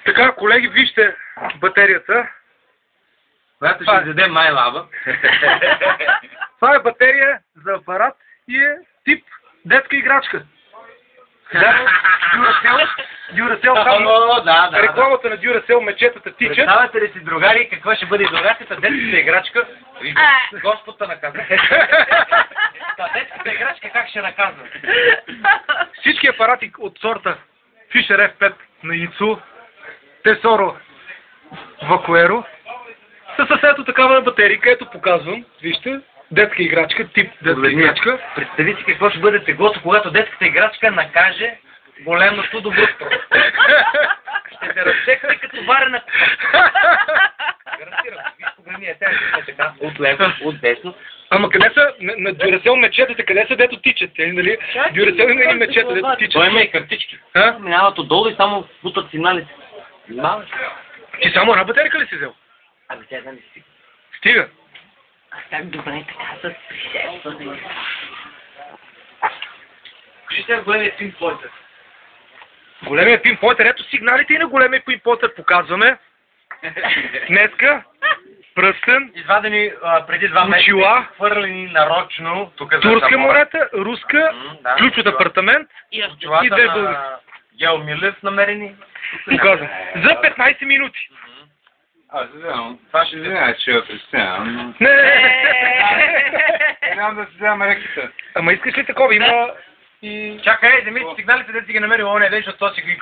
Така, колеги, вижте батерията. Която ще дадем май-лаба. Това е батерия за апарат и е тип детска играчка. Дюрасел, там рекламата на Дюрасел, мечетата тичат. Представете ли си, другари, каква ще бъде излагацията? Детската играчка? Господа наказва. Детската играчка как ще наказва? Всички апарати от сорта Fisher F5 на Ицу, Tesoro Vaquero са със ето такава батерия, където показвам. Вижте, детска играчка, тип детска играчка. Представи си какво ще бъде теглото, когато детската играчка накаже големото доброто. Ще се разсекне като варена. Гарантирам. Виж погледни, тя е така. От лево, от десно. Ама къде са на Дюрасел мечетата, къде са дето тичат? Нали? Дюрасел има и мечета, дето тичат. Той има и картички. Минават отдолу и само бутат сигналите. Ти само една батерика ли си взел? Ами тя не стига. Стига? Аз так добре така с пришелства. Кажи сега големия пинпоинтер. Големия пинпоинтер, ето сигналите и на големия пинпоинтер показваме. Днеска, пръстен, извадени преди 2 месеца, хвърлени нарочно. Турска монета, руска, ключ от апартамент и две български. Гео Милев намерени. Показвам. За 15 минути. Това ще извиня, че я пресявам. Не. Нямам да си взема реката. Ама искаш ли такова? Има и... Чакай, вземи сигналите, да си ги намери, не ден, защото то си ги